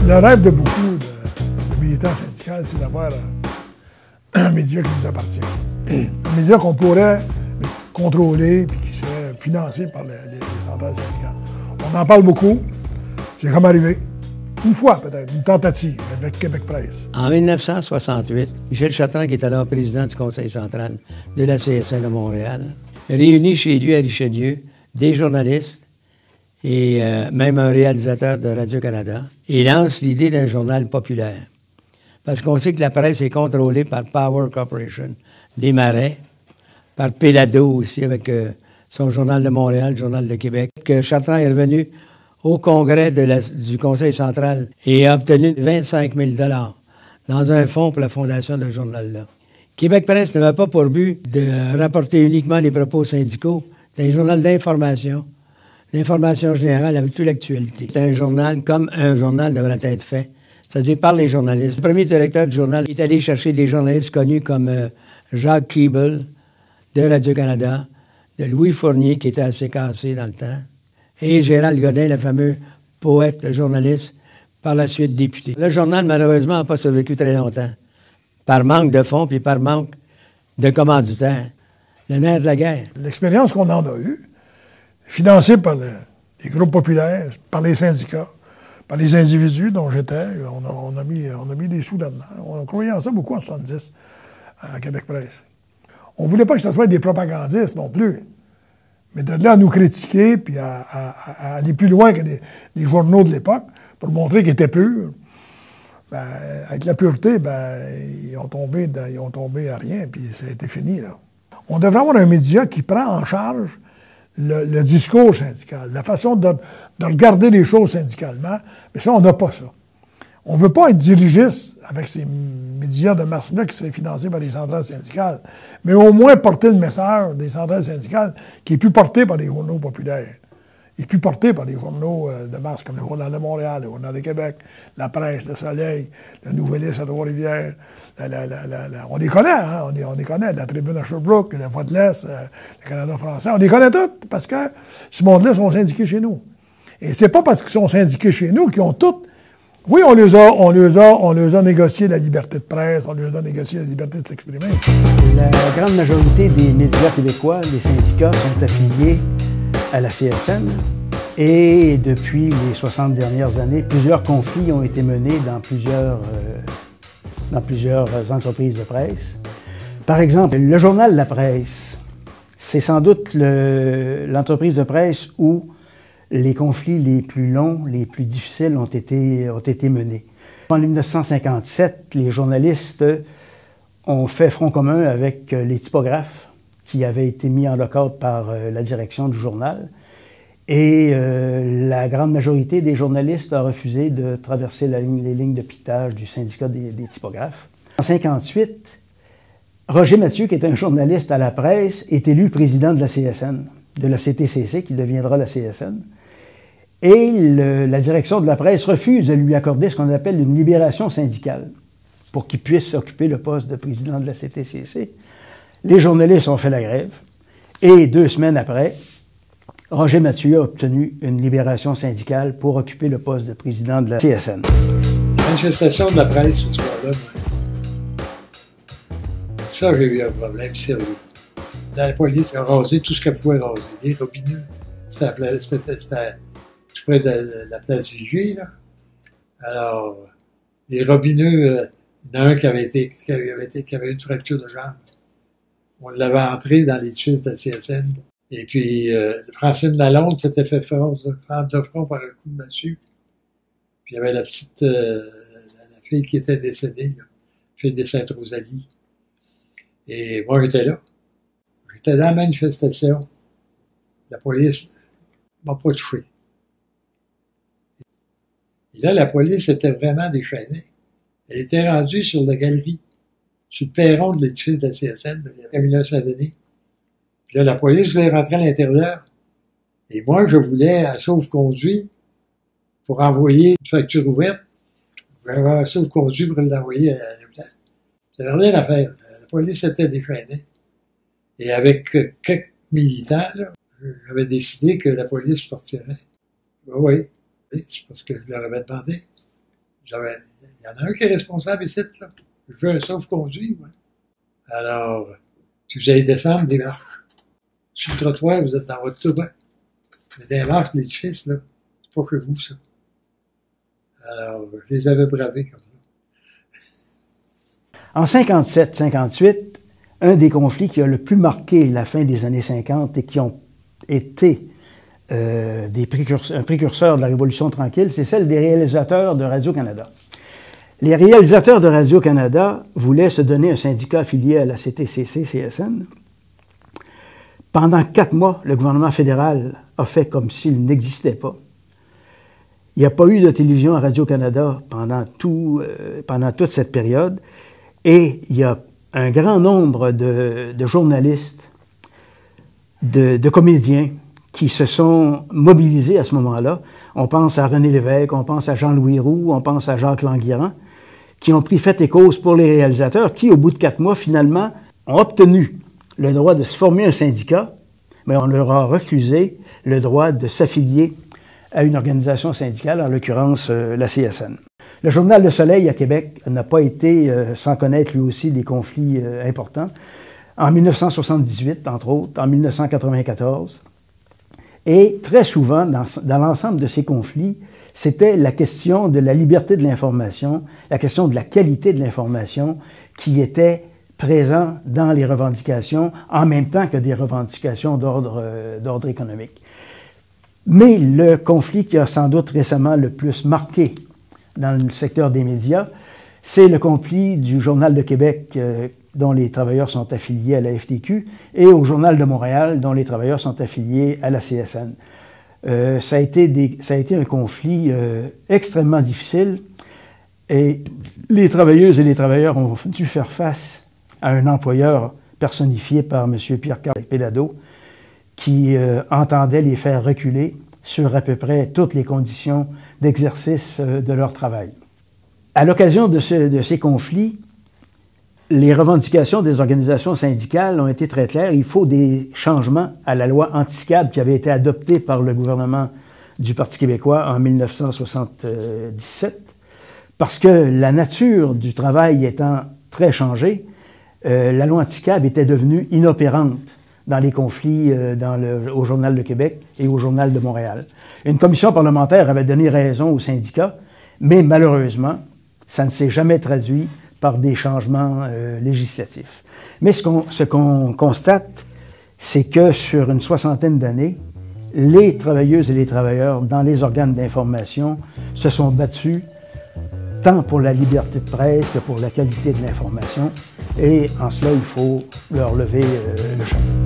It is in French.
Le rêve de beaucoup de militants syndicaux, c'est d'avoir un média qui nous appartient. Un média qu'on pourrait contrôler et qui serait financé par les centrales syndicales. On en parle beaucoup. J'ai comme arrivé, une fois peut-être, une tentative avec Québec Presse. En 1968, Michel Chartrand, qui est alors président du Conseil central de la CSN de Montréal, réunit chez lui à Richelieu des journalistes et même un réalisateur de Radio-Canada, et lance l'idée d'un journal populaire. Parce qu'on sait que la presse est contrôlée par Power Corporation, des Marais, par Pélado aussi, avec son Journal de Montréal, le Journal de Québec. Que Chartrand est revenu au congrès du Conseil central et a obtenu 25 000 $ dans un fonds pour la fondation de ce journal-là. Québec Presse n'avait pas pour but de rapporter uniquement les propos syndicaux. C'est un journal d'information générale avec toute l'actualité. C'est un journal comme un journal devrait être fait, c'est-à-dire par les journalistes. Le premier directeur du journal est allé chercher des journalistes connus comme Jacques Keeble de Radio-Canada, de Louis Fournier, qui était assez cassé dans le temps, et Gérald Godin, le fameux poète, journaliste, par la suite député. Le journal, malheureusement, n'a pas survécu très longtemps, par manque de fonds puis par manque de commanditaires. Le nerf de la guerre. L'expérience qu'on en a eue, financée par les groupes populaires, par les syndicats, par les individus dont j'étais, on a mis des sous là-dedans. On croyait en ça beaucoup en 70 à Québec Presse. On ne voulait pas que ce soit des propagandistes non plus. Mais de là à nous critiquer, puis à aller plus loin que les journaux de l'époque, pour montrer qu'ils étaient purs, ben, avec la pureté, ben, ils ont tombé à rien, puis ça a été fini, là. On devrait avoir un média qui prend en charge le discours syndical, la façon de regarder les choses syndicalement, mais ça, on n'a pas ça. On ne veut pas être dirigiste avec ces médias de masse-là qui seraient financés par les centrales syndicales, mais au moins porter le message des centrales syndicales qui est plus porté par les journaux populaires, et plus porté par les journaux de masse comme le Journal de Montréal, le Journal de Québec, la Presse, le Soleil, le Nouvelliste à Trois-Rivières. On les connaît, hein? On les connaît. La Tribune à Sherbrooke, la Voix de l'Est, le Canada français. On les connaît toutes parce que ce monde-là sont syndiqués chez nous. Et c'est pas parce qu'ils sont syndiqués chez nous qu'ils ont toutes. Oui, on les a négocié la liberté de presse, on les a négocié la liberté de s'exprimer. La grande majorité des médias québécois, les syndicats, sont affiliés à la CSN. Et depuis les 60 dernières années, plusieurs conflits ont été menés dans plusieurs entreprises de presse. Par exemple, le journal La Presse, c'est sans doute l'entreprise de presse où les conflits les plus longs, les plus difficiles ont été menés. En 1957, les journalistes ont fait front commun avec les typographes qui avaient été mis en lockout par la direction du journal. Et la grande majorité des journalistes a refusé de traverser les lignes de piquetage du syndicat des typographes. En 1958, Roger Mathieu, qui est un journaliste à la presse, est élu président de la CSN, de la CTCC, qui deviendra la CSN. Et la direction de la presse refuse de lui accorder ce qu'on appelle une libération syndicale pour qu'il puisse occuper le poste de président de la CTCC. Les journalistes ont fait la grève. Et 2 semaines après, Roger Mathieu a obtenu une libération syndicale pour occuper le poste de président de la CSN. Manifestation de la presse ce soir-là, ça, j'ai eu un problème sérieux. La police a rasé tout ce qu'elle pouvait raser. Les robineux, c'était près de la place Vigier, là. Alors, les robineux, il y en a un qui avait une fracture de jambe. On l'avait entré dans les tuiles de la CSN. Et puis, Francine Lalonde s'était fait prendre de front par un coup de massue. Puis il y avait la petite, la fille qui était décédée, là, fille de Sainte-Rosalie. Et moi, j'étais là. J'étais dans la manifestation. La police m'a pas touché. Et là, la police était vraiment déchaînée. Elle était rendue sur la galerie, sur le perron de l'édifice de la CSN, de Camilla Saint-Denis. Puis là, la police voulait rentrer à l'intérieur. Et moi, je voulais un sauve-conduit pour envoyer une facture ouverte. Je voulais avoir un sauve-conduit pour l'envoyer à l'hôpital. J'avais rien à faire. La police était déchaînée. Et avec quelques militants, là, j'avais décidé que la police partirait. Oui, c'est parce que je leur avais demandé. il y en a un qui est responsable ici, là. Je veux un sauf-conduit, moi. Alors, si vous allez descendre des marches, sur le trottoir, vous êtes dans votre tour, hein. Mais des marches de l'édifice, là, c'est pas que vous, ça. Alors, je les avais bravés comme ça. En 57-58, un des conflits qui a le plus marqué la fin des années 50 et qui ont été un précurseur de la Révolution tranquille, c'est celle des réalisateurs de Radio-Canada. Les réalisateurs de Radio-Canada voulaient se donner un syndicat affilié à la CTCC-CSN. Pendant 4 mois, le gouvernement fédéral a fait comme s'il n'existait pas. Il n'y a pas eu de télévision à Radio-Canada pendant toute cette période. Et il y a un grand nombre de journalistes, de comédiens qui se sont mobilisés à ce moment-là. On pense à René Lévesque, on pense à Jean-Louis Roux, on pense à Jacques Languirand, qui ont pris fait et cause pour les réalisateurs, qui, au bout de 4 mois, finalement, ont obtenu le droit de se former un syndicat, mais on leur a refusé le droit de s'affilier à une organisation syndicale, en l'occurrence la CSN. Le journal Le Soleil à Québec n'a pas été sans connaître lui aussi des conflits importants. En 1978, entre autres, en 1994. Et très souvent, dans l'ensemble de ces conflits, c'était la question de la liberté de l'information, la question de la qualité de l'information qui était présent dans les revendications, en même temps que des revendications d'ordre économique. Mais le conflit qui a sans doute récemment le plus marqué dans le secteur des médias, c'est le conflit du Journal de Québec dont les travailleurs sont affiliés à la FTQ et au Journal de Montréal dont les travailleurs sont affiliés à la CSN. Ça a été un conflit extrêmement difficile et les travailleuses et les travailleurs ont dû faire face à un employeur personnifié par M. Pierre-Carl Péladeau qui entendait les faire reculer sur à peu près toutes les conditions d'exercice de leur travail. À l'occasion de ces conflits, les revendications des organisations syndicales ont été très claires. Il faut des changements à la loi anti-SCAB qui avait été adoptée par le gouvernement du Parti québécois en 1977, parce que la nature du travail étant très changée, la loi anti-SCAB était devenue inopérante dans les conflits au Journal de Québec et au Journal de Montréal. Une commission parlementaire avait donné raison aux syndicats, mais malheureusement, ça ne s'est jamais traduit par des changements législatifs. Mais ce qu'on constate, c'est que sur une 60aine d'années, les travailleuses et les travailleurs dans les organes d'information se sont battus tant pour la liberté de presse que pour la qualité de l'information. Et en cela, il faut leur lever le chapeau.